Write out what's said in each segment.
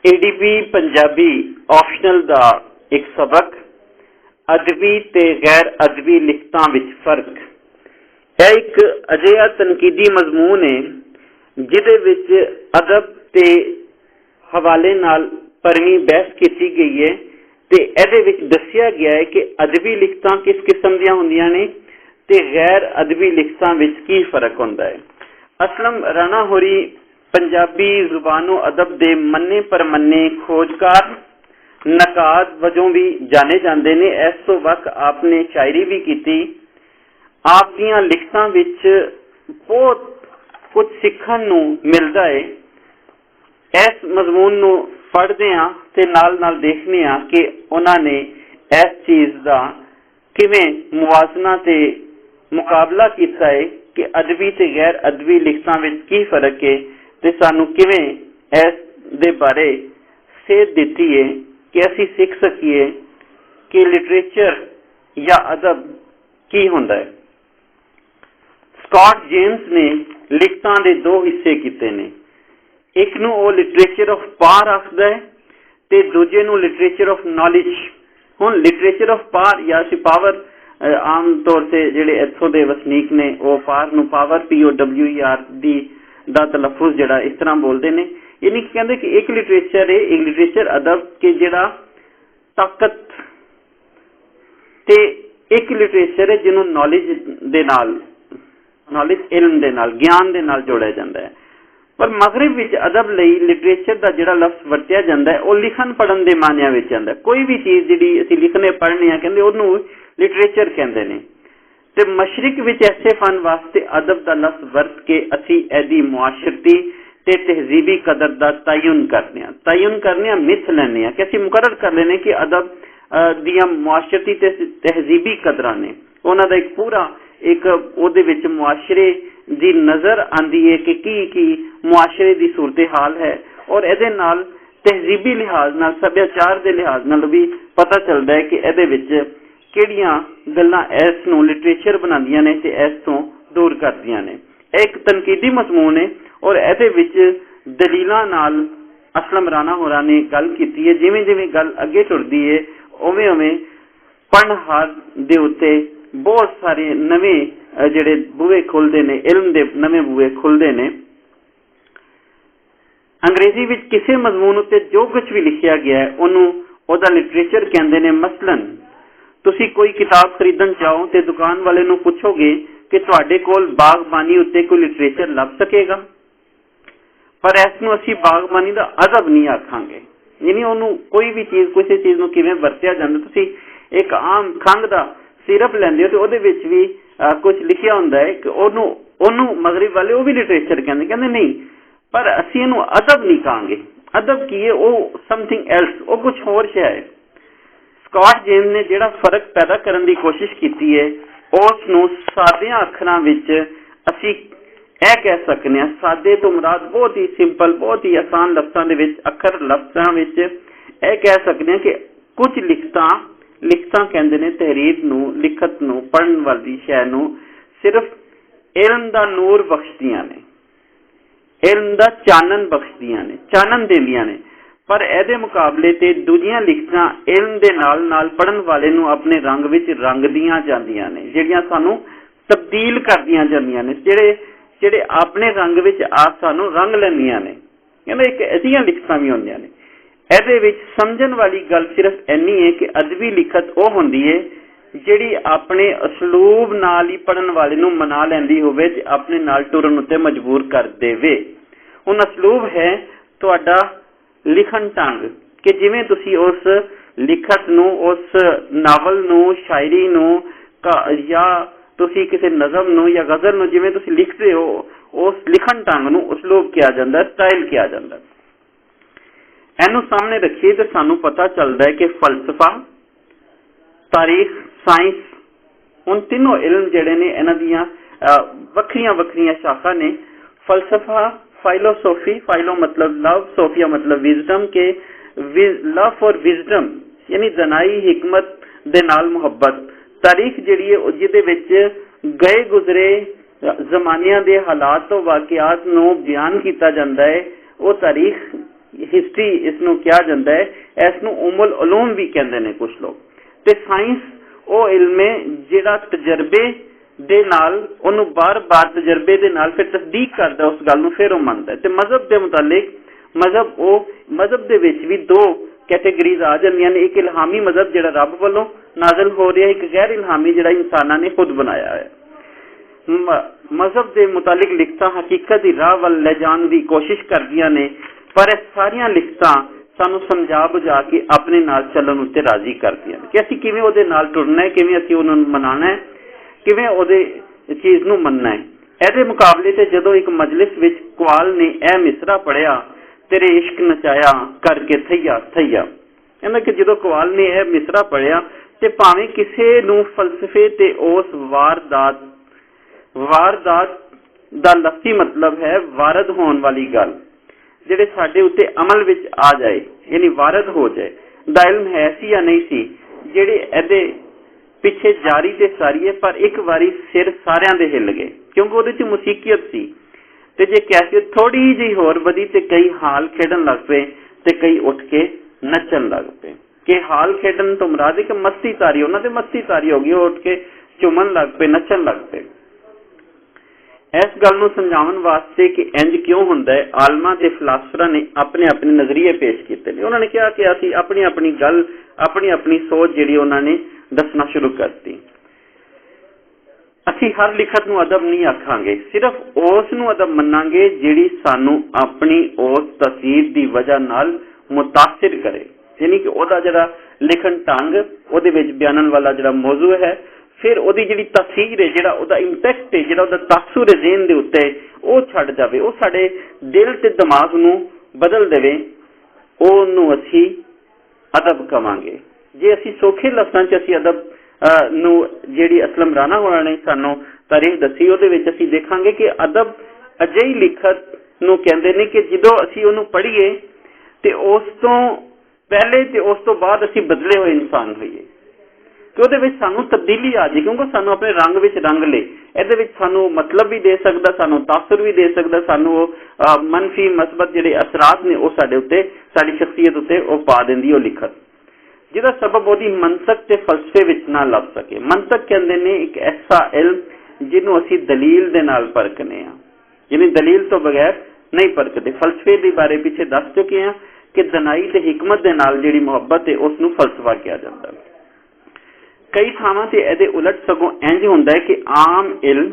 ADP Punjabi optional दा एक सबक अदबी ते गैर अदबी लिखतां विच फर्क। यह एक अजिहा तनकीदी मजमून है जिहदे विच अदब ते हवाले नाल भरवीं बहस की गई है ते इहदे विच दस्सिया गया है कि अदबी लिखतां किस किस्म दीयां हुंदियां ने ते गैर अदबी लिखतां विच की फर्क हुंदा है। असलम राणा होरी पंजाबी जुबानो अदब दे मन्ने परमन्ने खोजकार नकाद वजों भी जाने जाते ने। इस तो वक आपने शायरी भी की। आप दियां लिखतां विच बहुत कुछ सीखण नूं मिलदा है। इस मजमून नूं पढ़दे हां ते नाल नाल देखने हां कि उन्हां ने इस चीज़ दा किवें मुवाजना ते मुकाबला कीता है कि अदबी ते गैर अदबी लिखतां विच की फर्क है ते सानू किवें इस दे बारे सेध दिती है कि असी सीख सकीए कि लिटरेचर या अदब की हुंदा है। स्कॉट जेम्स ने लिखतां दे दो हिस्से कीते ने। एक नूं वो लिटरेचर ऑफ पावर आखदा है ते दूजे नूं लिटरेचर ऑफ नॉलेज। हुण लिटरेचर ऑफ पावर या पावर आम तौर से जिहड़े इत्थों दे वसनीक ने वो पावर नूं पावर POWER दी दा तलफुज जिहड़ा इस तरह बोलते हैं। यानी कि कहते कि एक लिटरेचर है, एक लिटरेचर अदब के जिहड़ा ताकत ते एक लिटरेचर है जिन्होंने नॉलेज दे नाल नॉलेज इल्म दे नाल ज्ञान दे नाल जोड़िया जाता है। पर मगरिब विच अदब लई लिटरेचर का जिहड़ा लफ्ज़ वरतिया जाता है वह लिखन पढ़न के मानिया विच आंदा है। कोई भी चीज़ जिहड़ी असीं लिखने पढ़ने आ कहंदे उहनूं लिटरेचर कहंदे ने। ते मशरिक विच ऐसे फन वास्ते अदब का लफ्ज़ वरत के असी एदी मुआशरती ते तहजीबी कदर का तयन करने मिथ लैने कि असी मुकर्रर कर लेने कि अदब दियां मुआशरती ते तहजीबी कदरां ने। उन्हां दा एक पूरा एक उहदे विच मुआशरे दी नज़र आंदी है कि की मुआशरे दी सूरत हाल है और इहदे नाल तहजीबी लिहाज नाल सभ्याचार दे लिहाज नाल भी पता चलता है कि इहदे विच किहड़ियां गल्लां इस नूं लिटरेचर बनांदियां ने ते इस तों दूर करदियां ने। एक तनकीदी मजमून है और इहदे विच दलीलां नाल असलम राणा होरां ने गल कीती है। जिवें जिवें गल अगे टुरदी है उवें उवें पढ़नहार दे उत्ते बहुत सारे नवें जिहड़े बूहे खुलदे ने, इल्म दे नवें बूहे खुलदे ने। अंग्रेजी विच किसी मजमून उत्ते जो कुछ भी लिखिया गया है उहनूं ओहदा लिटरेचर कहंदे ने। मसलन तुसी कोई किताब खरीदण चाहो ते दुकान वाले नूं पुछोगे कि तुहाडे कोल बागबानी उत्ते कोई लिटरेचर लभ सकेगा, पर इस नूं असीं बागबानी दा अदब नहीं आखांगे। यानी उहनूं कोई भी चीज़ किसी चीज़ नूं किवें वरतिया जांदा। तुसीं एक आम खंघ दा सिरप लैंदे हो ते ओहदे विच भी कुछ लिखिया हुंदा है कि ओहनूं मगरिब वाले वो भी लिटरेचर कहंदे नहीं, पर असीं इहनूं अदब नहीं कहांगे। अदब की है वो समथिंग एल्स, वो कुछ होर शै है। स्कॉट जेम्स ने जिहड़ा फर्क पैदा करने की कोशिश की है उस नूं सादियां अखरां विच असीं यह कह सकते हैं। सादे तो मुराद बहुत ही सिंपल बहुत ही आसान लफ्ज़ां दे विच अखर लफ्ज़ां विच यह कह सकते हैं कि कुछ लिखतां कहंदे ने तहरीर नूं लिखत नूं पढ़न वाली शै नूं सिर्फ इल्म दा नूर बख्शदियां ने, इल्म दा चानन बख्शदियां ने, चानन देंदियां ने। पर इहदे मुकाबले ते दूजियां लिखतां इल्म दे नाल नाल पढ़न वाले नूं अपने रंग विच रंगदियां जांदियां ने, जिहड़ियां सानूं तब्दील करदियां जांदियां ने, ਜਿਹੜੇ ਆਪਣੇ रंग विच आप सानू रंग लैंदियां ने। कहंदे एक अजिहियां लिखतां भी होंदियां ने। इहदे विच समझण वाली गल सिर्फ इन्नी है कि अदबी लिखत वो हुंदी है जिहड़ी अपने असलूब नाल ही पढ़न वाले नूं मना लैंदी होवे ते अपने नाल टुरन उत्ते मजबूर कर देवे। हुण असलूब है तुहाडा लिखण ढंग कि जिवें तुसीं उस लिखत नूं उस नावल नूं शायरी नूं या तुसी किसी नज़म नूं या गज़ल नूं जिवें तुसी लिखते हो उस लिखण ढंग नूं उसलूब किया जाता है, स्टाइल किया जाता है। इहनूं सामने रखिए तो सानूं पता चलता है कि फलसफा तारीख साइंस उन तीनों इल्म जिहड़े ने इन्हां दियां वक्रियां वक्रियां शाखा ने। फलसफा फाइलोसोफी, फाइलो मतलब लव, सोफिया मतलब विजडम के लव फॉर विजडम यानी दनाई हिकमत दे नाल मुहब्बत। तारीख जिहड़ी है जिहदे विच गए गुजरे जमानियां दे हालात तो वाकियात नूं बयान किया जाता है वो तारीख हिस्ट्री इसनूं कहा जाता है, इसनूं उमुल उलूम भी कहते हैं कुछ लोग। ते साइंस वो इल्म है जिहड़ा तजर्बे दे नाल उहनूं बार-बार तजर्बे दे नाल फिर तस्दीक करदा उस गल नूं, फिर वो मनदा है। ते मजहब दे मुतालिक मजहब दे विच भी दो कैटेगरीज आ जांदियां ने, एक इल्हामी मजहब जिहड़ा रब वालों नाज़िल हो रहा है, एक गैर इल्हामी जिहड़ा इंसानां ने खुद बनाया है। मजहब के मुतालिक लिखतां हकीकत की राह वल ले जाने की कोशिश करदियां ने, पर इह सारियां लिखतां सानू समझा बुझा के अपने नाल चलन उत्ते राजी करदियां ने कि असीं किवें उहदे नाल टुरना है, किवें असीं उहनूं मनाना है, किवें उहदे चीज़ नूं मनना है। इहदे मुकाबले ते जदों एक मजलिस विच कवाल ने यह मिसरा पढ़िया, तेरे इश्क नचाया करके थैया थैया, कहंदा कि जदों कवाल ने यह मिसरा पढ़िया ते भावें किसे नूं फलसफे ते उस वारदात दा लफ्ज़ी मतलब है वारद होने वाली गल, जिहड़े साडे उत्ते अमल विच आ जाए, यानी वारद हो जाए, दा इल्म है सी या नहीं सी, जिहड़े इहदे पिछे जारी ते सारी है, पर एक बारी सिर सारियां दे हिल गए क्योंकि उहदे च मुसीकियत सी। ते जे कैफियत थोड़ी जी होर वधी ते कई हाल खेडन लग पे ते कई उठ के नचन लग पे। कि हाल खेडन तो मुराद है कि मस्ती तारी, उन्हां ते मस्ती तारी हो गई, उठ के चुमन लग पे, नचन लग पे। इस गल नूं समझाउण वास्ते कि इंज क्यों हुंदा है, आलमां ते फिलासफरां ने अपने अपने नज़रिए पेश कीते ने। उन्होंने कहा कि असीं अपनी अपनी गल, अपनी अपनी सोच जिहड़ी उन्हां ने दसना शुरू करती। असीं हर लिखत नूं अदब नहीं आखांगे, सिर्फ उस नूं अदब मन्नांगे जिहड़ी सानूं अपनी उस तसीर दी वजह नाल मुतासिर करे, यानी कि उहदा जिहड़ा लिखण ढंग, उहदे विच बयानन वाला जिहड़ा मौजू है, फिर उहदी जिहड़ी तसीर है, जिहड़ा उहदा इंपैक्ट है, जिहड़ा उहदा तासुर है ज़हन दे उत्ते, वो छड्ड जावे, वो साडे दिल ते दिमाग नूं बदल देवे, ओहनूं असीं अदब कवांगे। जे असीं सौखे लफ्ज़ां च असीं अदब नूं जिहड़ी असलम राणा होना ने सानूं तारीफ दसी, उहदे विच असीं देखांगे कि अदब अजिही लिखत नूं कहंदे ने कि जदों असीं उहनूं पढ़ीए ते उस तों पहले ते उस तों बाद असीं बदले होए इंसान होईए, कि उहदे विच सानूं तब्दीली आ जाए, क्योंकि सानूं अपने रंग विच रंग ले, इहदे विच सानूं मतलब भी दे सकदा, सानूं तासुर भी दे सकदा, सानूं मनफी मसबत जिहड़े असरात ने वो साडे उत्ते, साडी शख्सियत उत्ते वो पा दिंदी ओ लिखत, जिहदा सबब ओहदी मनतक ते फलसफे विच ना लभ सके। मनतक कहंदे ने एक ऐसा इल्म जिहनूं असीं दलील दे नाल परखने आ, यानी दलील तो बगैर नहीं परखते। फलसफे दे बारे पिछे दस चुके हैं कि दनाई ते हिकमत दे नाल जिहड़ी मुहब्बत है उसनूं फलसफा कहा जाता है। कई थावां ते इहदे उलट सगों इंज हुंदा है कि आम इल्म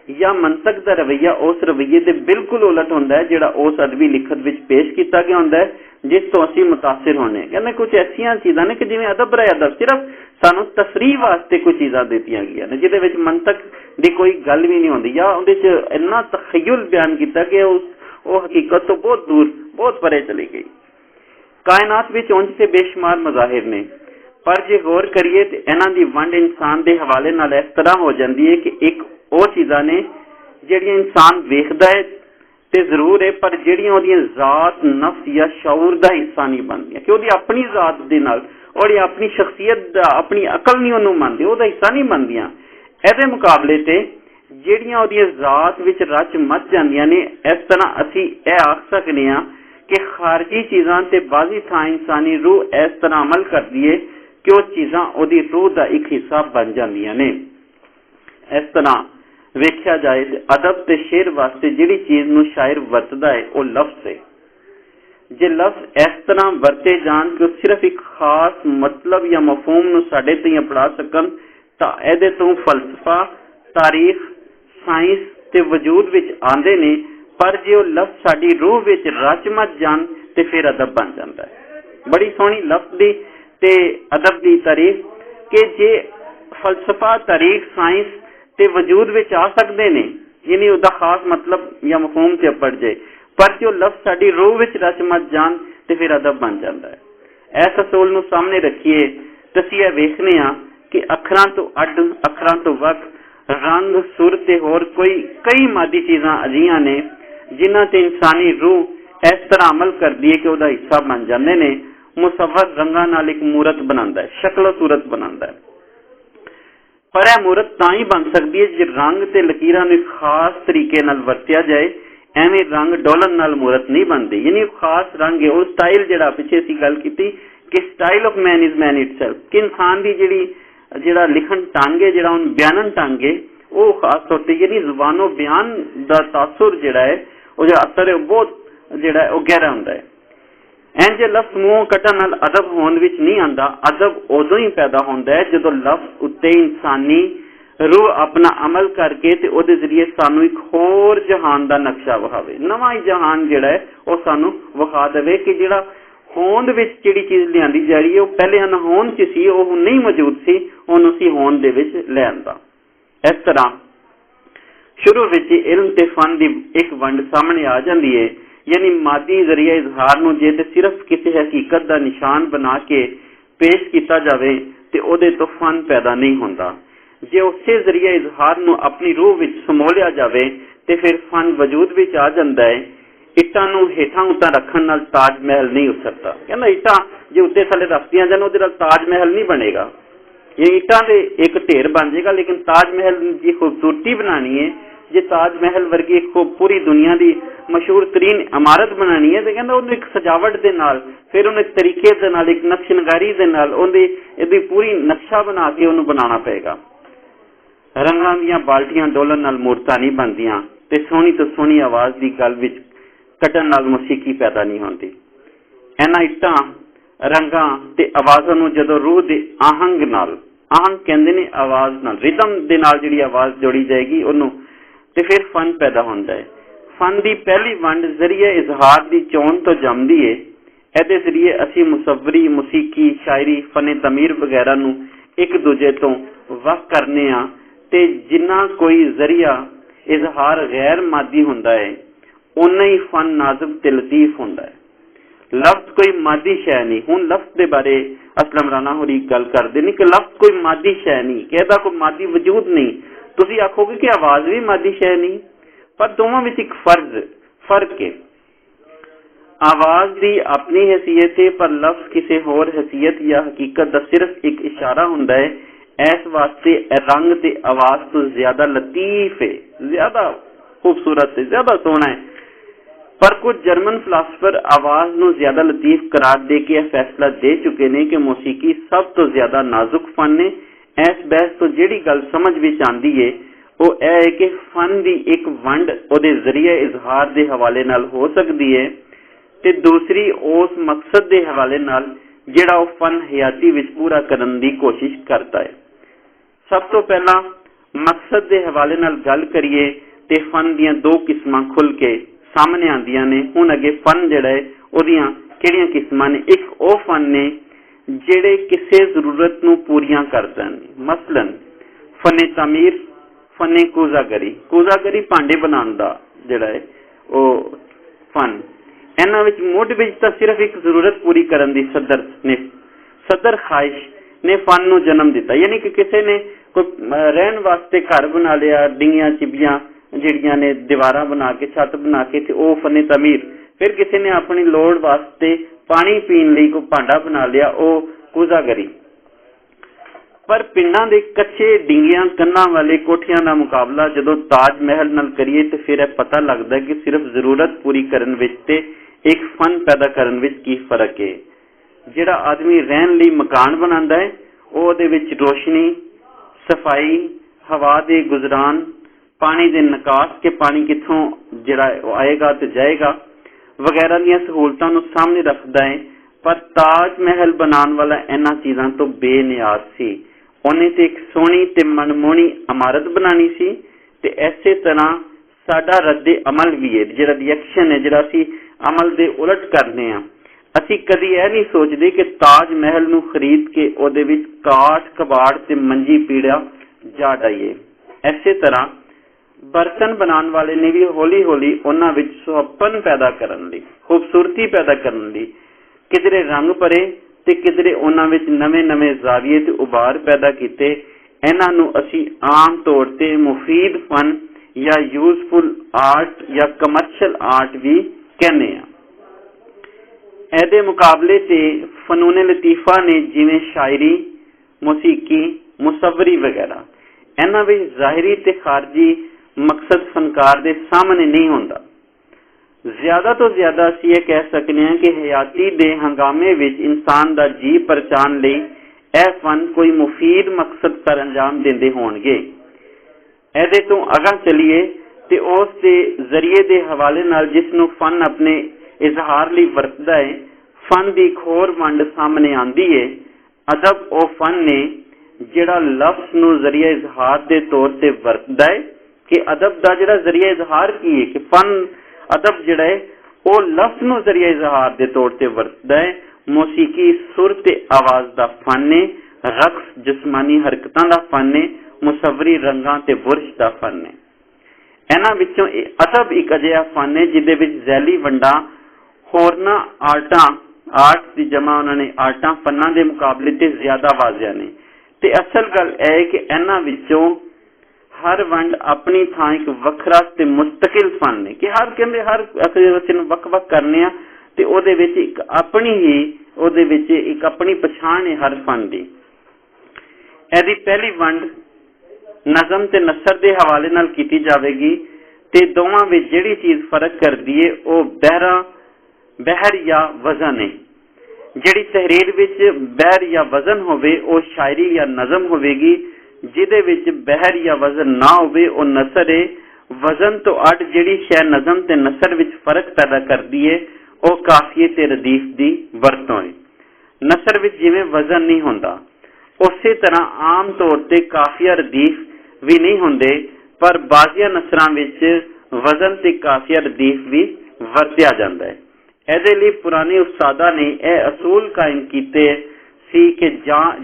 या मंतक दा रवैया उस रवैये दे बिल्कुल उलट हुंदा है जिहड़ा उस अदबी लिखत विच पेश कीता गया हुंदा है जिस तो असीं मुतासिर होने। कहंदे कुछ ऐसियां चीज़ां ने कि जिवें अदब रहा अदब सिर्फ सानूं तसरीह वास्ते कोई चीज़ां दित्तियां गईयां ने, जिहदे विच मंतक दी कोई गल भी नहीं हुंदी, या उहदे च इन्ना तखय्युल बयान कीता कि वो हकीकत तो बहुत दूर, बहुत परे चली गई। कायनात विच उंज ते बेशुमार मज़ाहिर ने, पर जे गौर करिए तो इन्हां दी वंड इंसान के हवाले नाल इस तरह हो जाती है कि एक वो चीज़ां ने जिहड़ियां इंसान वेखदा है ते जरूर है, पर जिहड़ियां उहदियां ज़ात नफ्स या शऊर का हिस्सा नहीं बनदियां, कि उहदी अपनी ज़ात दे नाल और अपनी शख्सियत दा अपनी अकल नहीं उहनूं मनदी, उहदा हिस्सा नहीं बनदियां। इहदे मुकाबले ते जिहड़ियां उहदियां ज़ात विच रच मच जांदियां ने, इस तरह असीं इह आख सकने आ कि खारजी चीज़ां ते बाज़ी थां इंसानी रूह इस तरह अमल करदी है कि वो चीज़ां उहदी रूह का एक हिस्सा बन जांदियां ने। इस तरह वेख्या जाए तो अदब ते शेर वास्ते जिहड़ी चीज़ नूं शायर वरतदा है वो लफ्ज़ है। जे लफ्ज़ इस तरह वरते जान कि सिर्फ एक खास मतलब या मफहूम नूं साडे ताईं अपना सकन तां इहदे तों फलसफा, तारीख, साइंस ते वजूद विच आंदे ने, पर जे वो लफ्ज़ साडी रूह विच रच मच जान ते फिर अदब बन जांदा है। बड़ी सोहनी लफ्ज़ दी ते अदब दी तारीफ कि जे फलसफा, तारीख, साइंस ते वजूद विच आ सकदे ने, यानी उहदा खास मतलब या मफहूम ते पड़ जाए, पर जो लफ्ज़ साडी रूह विच रच मच जान ते फिर अदब बन जाता है। इस असूल नूं सामने रखिए तो असीं इह वेखने आ कि अखरां तो अड्ड, अखरां तो वख, रंग, सुर ते होर कोई कई मादी चीज़ां अजिहियां ने जिन्हां ते इंसानी रूह इस तरह अमल करदी है कि उहदा हिस्सा बन जांदे ने। मुसव्वर रंगां नाल एक मूरत बनांदा है, शक्ल सूरत बनांदा है, पर यह मूरत तां ही बन सकती है जे रंग ते लकीरां नूं खास तरीके नाल वरतिया जाए। ਐਵੇਂ रंग डोलन नाल मूरत नहीं बनती। यानी खास रंग है, वो स्टाइल जिहड़ा पिछे असीं गल कीती कि style of man is man itself, कि इंसान की जिहड़ा लिखण ढंग है, जिहड़ा उन बयानन ढंग है, वो खास तौर पर यानी जुबानो बयान का तासुर जिहड़ा है, वो जो असर है बहुत जिहड़ा है वो गहरा हुंदा है। इंज लफ्ज मूहों कट्टण नाल अदब होंद विच नहीं आंदा। अदब उदों ही पैदा होंदा है जदों लफ्ज उत्ते इंसानी रूह अपना अमल करके ते ओदे जरिए सानू एक होर जहान दा नक्शा विखावे, नवां ही जहान जिहड़ा है वो सानू विखा देवे कि जिहड़ा होंद विच जिहड़ी चीज़ लिआंदी जा रही है वो पहले अनहोंद च सी, वो नहीं मौजूद सी, हुण उसी होंद दे विच ले आंदा। इस तरह शुरू विच इल्म ते फन दी एक वंड सामने आ जाती है। यानी मादी जरिया इजहार नूं जे ते सिर्फ किसी हकीकत का निशान बना के पेश किया जाए तो उहदे तो फन पैदा नहीं होंदा। जे उसे जरिया इजहार नूं अपनी रूह विच समोलिया जाए तो फिर फन वजूद विच आ जाता है। इट्टां नूं हेठां उत्तां रखण नाल ताज महल नहीं उसरता। कहना इट्टां जे उत्ते थल्ले रखदियां जाण उहदे नाल ताज महल नहीं बनेगा। ये इट्टां दे एक ढेर बन जाएगा, लेकिन ताज महल की खूबसूरती बनानी है, जे ताज महल वर्गी एक पूरी दुनिया की मशहूर तरीन इमारत बनानी है तो कहना उन्हें एक सजावट के नाल, फिर उन्हें तरीके दे नाल, एक नक्शनगारी के नाल उहदी पूरी नक्शा बना के उन्हें बनाना पेगा। रंगां दीयां बाल्टियां डोलन नाल मूरतां नहीं बनदियां ते सोहनी तो सोहनी आवाज़ की गल विच कटण नाल मौसीकी पैदा नहीं होंदी। इन्हां इट्टां रंगां ते आवाज़ां नूं जदों रूह दे आहंग नाल, आहंग कहंदे ने आवाज़ नाल, रिदम दे नाल जिहड़ी आवाज़ जोड़ी जाएगी उन्हों ते फिर फन पैदा होंदा है। फन की पहली वंड जरिए इजहार की चोन तो जमदी है। इहदे जरिए असी मुसव्वरी, मुसीकी, शायरी, फने तमीर वगैरह नूं एक दूजे तो वख करने आ ते जिन्ना कोई जरिया इजहार गैर मादी हुंदा है उन्ना ही फन नाजुक ते लतीफ हुंदा है। लफ्ज कोई मादी शै नहीं। हुण लफ्ज के बारे असलम राणा होरी गल करते हैं कि लफ्ज कोई मादी शै नहीं, कि इहदा कोई मादी वजूद नहीं। तुसी आखोगे कि आवाज़ भी मादी शै नहीं, पर दोवां विच एक फर्क है। आवाज़ की अपनी हैसियत है, पर लफ्ज किसी होर हैसियत या हकीकत का सिर्फ एक इशारा हुंदा है। इस वास्ते रंग ते आवाज़ तो ज्यादा लतीफ है, ज्यादा खूबसूरत है, ज्यादा सोहना है। पर कुछ जर्मन फिलासफर आवाज़ नूं ज्यादा लतीफ करार दे के फैसला दे चुके ने कि मौसीकी सब तो ज्यादा नाजुक फन है। इस बहस तो जिहड़ी गल समझ विच आंदी है वो है कि फन की एक वंड उहदे जरिए इजहार के हवाले नाल हो सकती है ते दूसरी उस मकसद के हवाले नाल जिहड़ा वो फन हयाती विच पूरा करने की कोशिश करता है। सब तो पहला मकसद के हवाले नाल गल करिए ते फन दीयां दो किस्मां खुल के सामने आंदियां ने। हुण अगे फन जिहड़ा है ओहदियां किहड़ियां किस्मां ने? एक वो फन ने जिहड़े किसी जरूरत नूं पूरियां करदे ने। मसलन फने तमीर, फने कूजागरी भांडे बनाने का जिहड़ा है वो फन। इन्हां विच मुढ़ विच तां सिर्फ एक जरूरत पूरी करने की सदर ख्वाहिश ने फन नूं जन्म दिता। यानी कि किसी ने कोई रहन वास्ते घर बना लिया, डिंगियां चिबियां जिहड़ियां ने दीवारां बना के, छत बना के, ते वो फने तमीर। फिर किसी ने अपनी लोड़ वास्ते पानी पीने लई कोई भांडा बना लिया, वो कूजागरी। पर पिंडां दे कच्चे डिंगियां कन्नां वाले कोठियां का मुकाबला जदों ताज महल नाल करिए तो फिर पता लगता है कि सिर्फ जरूरत पूरी करन विच ते एक फन पैदा करन विच की फर्क है। जिहड़ा आदमी रहन लई मकान बनांदा है ਉਹਦੇ ਵਿੱਚ रोशनी, सफाई, हवा के गुजरान, पानी के निकास के पानी कितों जिहड़ा आएगा तो जाएगा वगैरह दी सहूलतां नूं सामने रखता है। पर ताज महल बनाने वाला इन्हां चीज़ां तो बेनियाज सी। उन्हें तो एक सोहनी ते मनमोहनी इमारत बनानी सी ते इसे तरह साडा रद्दे अमल भी है, जिहड़ा रिएक्शन है, जिहड़ा असीं अमल दे उलट करने आ। असी कदी यह नहीं सोचते कि ताज महल नूं खरीद के उहदे विच काठ, कबाड़ ते मंजी पीड़ा जा डाईए। इसे तरह बर्तन बनाने वाले ने भी हौली हौली उन्हां विच सुहप्पन पैदा करन लई, खूबसूरती पैदा करन लई किधरे रंग भरे ते किधरे उन्हां विच नवे नवे जाविये ते उबार पैदा कीते। इन्हां नूं असी आम तौर ते मुफीद फन या यूजफुल आर्ट या कमर्शियल आर्ट भी कहने आ। ਇਹਦੇ मुकाबले से फनून लतीफ़ा ने जिमें शायरी, मौसीकी, मुसव्वरी वगैरह, इन्हां विच ज़ाहिरी ते खारजी मकसद फनकार दे सामने नहीं होंदा। ਜ਼ਿਆਦਾ ਤੋਂ ਜ਼ਿਆਦਾ ਅਸੀਂ ਇਹ ਕਹਿ ਸਕਦੇ ਹਾਂ ਕਿ ਹਯਾਤੀ ਦੇ ਹੰਗਾਮੇ ਵਿੱਚ ਇਨਸਾਨ ਦਾ ਜੀ ਪਰਚਾਉਣ ਲਈ ਇਹ ਫਨ ਕੋਈ ਮੁਫੀਦ ਮਕਸਦ ਪਰ ਅੰਜਾਮ ਦਿੰਦੇ ਹੋਣਗੇ। ਇਹਦੇ ਤੋਂ ਅਗਾਂਹ ਚਲੀਏ ਤੇ ਉਸ ਦੇ ਜ਼ਰੀਏ ਦੇ ਹਵਾਲੇ ਨਾਲ ਜਿਸ ਨੂੰ ਫਨ ਆਪਣੇ ਇਜ਼ਹਾਰ ਲਈ ਵਰਤਦਾ ਹੈ, ਫਨ ਦੀ ਇੱਕ ਹੋਰ ਵੰਡ ਸਾਹਮਣੇ ਆਉਂਦੀ ਹੈ। ਅਦਬ ਉਹ ਫਨ ਨੇ ਜਿਹੜਾ ਲਫ਼ਜ਼ ਨੂੰ ਜ਼ਰੀਆ ਇਜ਼ਹਾਰ ਦੇ ਤੌਰ ਤੇ ਵਰਤਦਾ ਹੈ ਕਿ ਅਦਬ ਦਾ ਜਿਹੜਾ ਜ਼ਰੀਆ ਇਜ਼ਹਾਰ ਕੀ ਹੈ ਕਿ ਫਨ ਅਦਬ ਜਿਹੜਾ ਹੈ ਉਹ ਲਫ਼ਜ਼ ਨੂੰ ਜ਼ਰੀਆ ਇਜ਼ਹਾਰ ਦੇ ਤੌਰ ਤੇ ਵਰਤਦਾ ਹੈ। ਮੌਸੀਕੀ ਸੁਰ ਤੇ ਆਵਾਜ਼ ਦਾ ਫਨ ਹੈ, ਰਕਸ ਜਿਸਮਾਨੀ ਹਰਕਤਾਂ ਦਾ ਫਨ ਹੈ, ਮੁਸੱਵਰੀ ਰੰਗਾਂ ਤੇ ਬੁਰਸ਼ ਦਾ ਫਨ ਹੈ। ਇਹਨਾਂ ਵਿੱਚੋਂ ਅਦਬ ਇੱਕ ਅਜਿਹਾ ਫਨ ਹੈ ਜਿਹਦੇ ਵਿੱਚ ਜ਼ੈਲੀ ਵੰਡਾਂ ਹੋਰਨਾਂ ਆਰਟ ਦੀ ਜਮਾ ਉਹਨਾਂ ਨੇ ਆਰਟਾਂ ਫਨਾਂ ਦੇ ਮੁਕਾਬਲੇ ਤੇ ਜ਼ਿਆਦਾ ਵਾਜ਼ਿਆ ਨੇ। ਤੇ ਅਸਲ ਗੱਲ ਇਹ ਹੈ ਕਿ ਇਹਨਾਂ ਵਿੱਚੋਂ ਹਰ ਵੰਡ ਆਪਣੀ ਥਾਂ ਇੱਕ ਵੱਖਰਾ ਤੇ ਮੁਸਤਕਿਲ ਫਨ ਨੇ ਕਿ ਹਰ ਕਹਿੰਦੇ ਹਰ ਅਸੀਂ ਨੂੰ ਵੱਖ-ਵੱਖ ਕਰਨੇ ਆ ਤੇ ਉਹਦੇ ਵਿੱਚ ਇੱਕ ਆਪਣੀ ਹੀ ਉਹਦੇ ਵਿੱਚ ਇੱਕ ਆਪਣੀ ਪਛਾਣ ਹੈ ਹਰ ਫਨ ਦੀ। ਇਹਦੀ ਪਹਿਲੀ ਵੰਡ ਨਜ਼ਮ ਤੇ ਨਸਰ ਦੇ ਹਵਾਲੇ ਨਾਲ ਕੀਤੀ ਜਾਵੇਗੀ ਤੇ ਦੋਵਾਂ ਵਿੱਚ ਜਿਹੜੀ ਚੀਜ਼ ਫਰਕ ਕਰਦੀ ਹੈ ਉਹ ਬਹਿਰ ਜਾਂ ਵਜ਼ਨ ਹੈ। ਜਿਹੜੀ ਤਹਿਰੀਰ ਵਿੱਚ ਬਹਿਰ ਜਾਂ ਵਜ਼ਨ ਹੋਵੇ ਉਹ ਸ਼ਾਇਰੀ ਜਾਂ ਨਜ਼ਮ ਹੋਵੇਗੀ, ਜਿਹਦੇ ਵਿੱਚ ਬਹਿਰ ਜਾਂ ਵਜ਼ਨ ਨਾ ਹੋਵੇ ਉਹ ਨਸਰ ਹੈ। ਵਜ਼ਨ ਤੋਂ ਅੱਡ ਜਿਹੜੀ ਸ਼ੈ ਨਜ਼ਮ ਤੇ ਨਸਰ ਵਿੱਚ ਫਰਕ ਪੈਦਾ ਕਰਦੀ ਹੈ ਉਹ ਕਾਫੀਏ ਤੇ ਰਦੀਫ ਦੀ ਵਰਤੋਂ ਹੈ। ਨਸਰ ਵਿੱਚ ਜਿਵੇਂ ਵਜ਼ਨ ਨਹੀਂ ਹੁੰਦਾ ਉਸੇ ਤਰ੍ਹਾਂ ਆਮ ਤੌਰ ਤੇ ਕਾਫੀਆ ਰਦੀਫ ਵੀ ਨਹੀਂ ਹੁੰਦੇ, ਪਰ ਬਾਜ਼ੀਆਂ ਨਸਰਾਂ ਵਿੱਚ ਵਜ਼ਨ ਤੇ ਕਾਫੀਆ ਰਦੀਫ ਵੀ ਵਰਤਿਆ ਜਾਂਦਾ ਹੈ। ਇਹਦੇ ਲਈ ਪੁਰਾਣੇ ਉਸਤਾਦਾਂ ਨੇ ਇਹ ਅਸੂਲ ਕਾਇਮ ਕੀਤੇ ਸੀ ਕਿ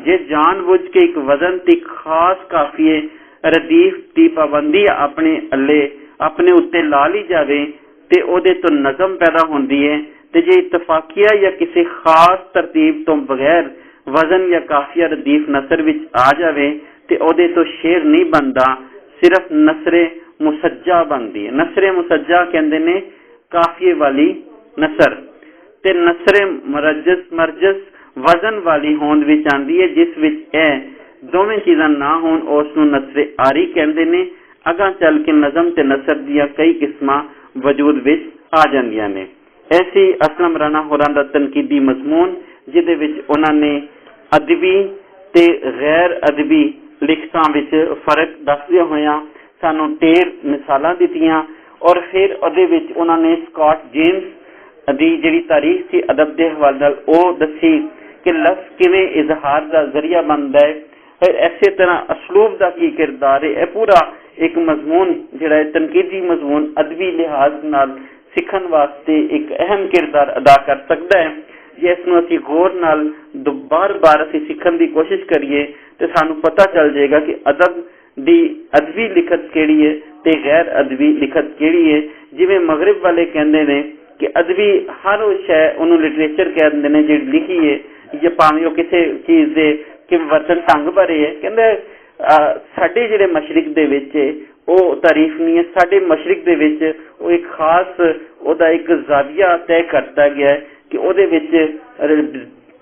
ਜੇ ਜਾਣ-ਬੁੱਝ ਕੇ ਇੱਕ ਵਜ਼ਨ ਤੇ ਖਾਸ ਕਾਫੀਏ ਰਦੀਫ ਦੀ ਪਾਬੰਦੀ ਆਪਣੇ ਉੱਤੇ ਲਾ ਲਈ ਜਾਵੇ ਤੇ ਉਹਦੇ ਤੋਂ ਨਜ਼ਮ ਪੈਦਾ ਹੁੰਦੀ ਹੈ, ਤੇ ਜੇ ਇਤਫਾਕੀਆ ਜਾਂ ਕਿਸੇ ਖਾਸ ਤਰਤੀਬ ਤੋਂ ਬਗੈਰ ਵਜ਼ਨ ਜਾਂ ਕਾਫੀਆ ਰਦੀਫ ਨਸਰ ਵਿੱਚ ਆ ਜਾਵੇ ਤੇ ਉਹਦੇ ਤੋਂ ਸ਼ੇਰ ਨਹੀਂ ਬਣਦਾ, ਸਿਰਫ ਨਸਰੇ ਮੁਸੱਜਾ ਬਣਦੀ ਹੈ। ਨਸਰੇ ਮੁਸੱਜਾ ਕਹਿੰਦੇ ਨੇ ਕਾਫੀਏ ਵਾਲੀ ਨਸਰ, ਤੇ ਨਸਰੇ ਮਰਜਸ ਵਜ਼ਨ ਵਾਲੀ ਹੋਂਦ ਵਿੱਚ ਆਉਂਦੀ ਹੈ ਜਿਸ ਵਿੱਚ ਇਹ ਦੋਵੇਂ ਚੀਜ਼ਾਂ ਨਾ ਹੋਣ ਉਸ ਨੂੰ ਨਸਰੇ ਆਰੀ ਕਹਿੰਦੇ ਨੇ। ਅਗਾਂਹ ਚੱਲ ਕੇ ਨਜ਼ਮ ਤੇ ਨਸਰ ਦੀਆਂ ਕਈ ਕਿਸਮਾਂ ਵਜੂਦ ਵਿੱਚ ਆ ਜਾਂਦੀਆਂ ਨੇ। ਐਸੀ ਅਸਲਮ ਰਾਣਾ ਹੋਰਾਂ ਦਾ ਤਨਕੀਦੀ ਮਜ਼ਮੂਨ ਜਿਹਦੇ ਵਿੱਚ ਉਹਨਾਂ ਨੇ ਅਦਬੀ ਤੇ ਗੈਰ ਅਦਬੀ ਲਿਖਤਾਂ ਵਿੱਚ ਫਰਕ ਦੱਸਦਿਆਂ ਹੋਇਆਂ ਸਾਨੂੰ 13 ਮਿਸਾਲਾਂ ਦਿੱਤੀਆਂ, ਔਰ ਫਿਰ ਉਹਦੇ ਵਿੱਚ ਉਹਨਾਂ ਨੇ ਸਕਾਟ ਜੇਮਸ ਦੀ ਜਿਹੜੀ ਤਾਰੀਖ ਸੀ ਅਦਬ ਦੇ ਹਵਾਲੇ ਨਾਲ ਉਹ ਦੱਸੀ ਕਿ ਲਫ਼ਜ਼ ਕਿਵੇਂ ਇਜ਼ਹਾਰ ਦਾ ਜ਼ਰੀਆ ਬਣਦਾ ਹੈ, ਫਿਰ ਇਸੇ ਤਰ੍ਹਾਂ ਅਸਲੂਬ ਦਾ ਕੀ ਕਿਰਦਾਰ ਹੈ। ਇਹ ਪੂਰਾ ਇੱਕ ਮਜ਼ਮੂਨ ਜਿਹੜਾ ਹੈ ਤਨਕੀਦੀ ਮਜ਼ਮੂਨ ਅਦਬੀ ਲਿਹਾਜ਼ ਨਾਲ ਸਿੱਖਣ ਵਾਸਤੇ ਇੱਕ ਅਹਿਮ ਕਿਰਦਾਰ ਅਦਾ ਕਰ ਸਕਦਾ ਹੈ। ਜੇ ਇਸ ਨੂੰ ਅਸੀਂ ਗੌਰ ਨਾਲ ਬਾਰ-ਬਾਰ ਅਸੀਂ ਸਿੱਖਣ ਦੀ ਕੋਸ਼ਿਸ਼ ਕਰੀਏ ਤੇ ਸਾਨੂੰ ਪਤਾ ਚੱਲ ਜਾਏਗਾ ਕਿ ਅਦਬ ਦੀ ਅਦਬੀ ਲਿਖਤ ਕਿਹੜੀ ਹੈ ਤੇ ਗੈਰ ਅਦਬੀ ਲਿਖਤ ਕਿਹੜੀ ਹੈ। ਜਿਵੇਂ ਮਗਰਿਬ ਵਾਲੇ ਕਹਿੰਦੇ ਨੇ ਕਿ ਅਦਬੀ ਹਰ ਉਹ ਸ਼ੈ ਉਹਨੂੰ ਲਿਟਰੇਚਰ ਕਹਿ ਦਿੰਦੇ ਨੇ ਜਿਹੜੀ ਲਿਖੀ ਹੈ, ਜਾਂ ਭਾਵੇਂ ਉਹ ਕਿਸੇ ਚੀਜ਼ ਦੇ ਕਿ ਵਰਤਨ ਢੰਗ ਬਾਰੇ ਹੈ। ਕਹਿੰਦੇ ਸਾਡੇ ਜਿਹੜੇ ਮਸ਼ਰਿਕ ਦੇ ਵਿੱਚ ਉਹ ਤਾਰੀਫ ਨਹੀਂ ਹੈ, ਸਾਡੇ ਮਸ਼ਰਿਕ ਦੇ ਵਿੱਚ ਉਹ ਇੱਕ ਖਾਸ ਉਹਦਾ ਇੱਕ ਜ਼ਾਵੀਆ ਤੈਅ ਕਰਤਾ ਗਿਆ ਕਿ ਉਹਦੇ ਵਿੱਚ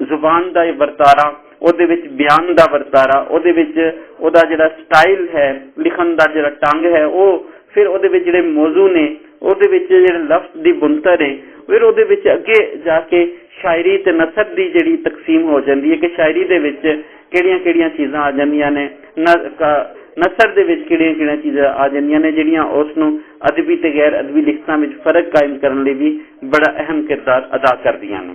ਜ਼ੁਬਾਨ ਦਾ ਵਰਤਾਰਾ, ਉਹਦੇ ਵਿੱਚ ਬਿਆਨ ਦਾ ਵਰਤਾਰਾ, ਉਹਦੇ ਵਿੱਚ ਉਹਦਾ ਜਿਹੜਾ ਸਟਾਈਲ ਹੈ ਲਿਖਣ ਦਾ ਜਿਹੜਾ ਢੰਗ ਹੈ, ਉਹ ਫਿਰ ਉਹਦੇ ਵਿੱਚ ਜਿਹੜੇ ਮੌਜ਼ੂ ਨੇ ਉਹਦੇ ਵਿੱਚ ਜਿਹੜੇ ਲਫ਼ਜ਼ ਦੀ ਬੁਨਤਰ ਹੈ, ਫਿਰ ਉਹਦੇ ਵਿੱਚ ਅੱਗੇ ਜਾ ਕੇ ਸ਼ਾਇਰੀ ਤੇ ਨਸਰ ਦੀ ਜਿਹੜੀ ਤਕਸੀਮ ਹੋ ਜਾਂਦੀ ਹੈ ਕਿ ਸ਼ਾਇਰੀ ਦੇ ਵਿੱਚ ਕਿਹੜੀਆਂ ਚੀਜ਼ਾਂ ਆ ਜਾਂਦੀਆਂ ਨੇ, ਨਸਰ ਦੇ ਵਿੱਚ ਕਿਹੜੀਆਂ ਚੀਜ਼ਾਂ ਆ ਜਾਂਦੀਆਂ ਨੇ ਜਿਹੜੀਆਂ ਉਸ ਨੂੰ ਅਦਬੀ ਤੇ ਗੈਰ ਅਦਬੀ ਲਿਖਤਾਂ ਵਿੱਚ ਫਰਕ ਕਾਇਮ ਕਰਨ ਲਈ ਵੀ ਬੜਾ ਅਹਿਮ ਕਿਰਦਾਰ ਅਦਾ ਕਰਦੀਆਂ ਨੇ।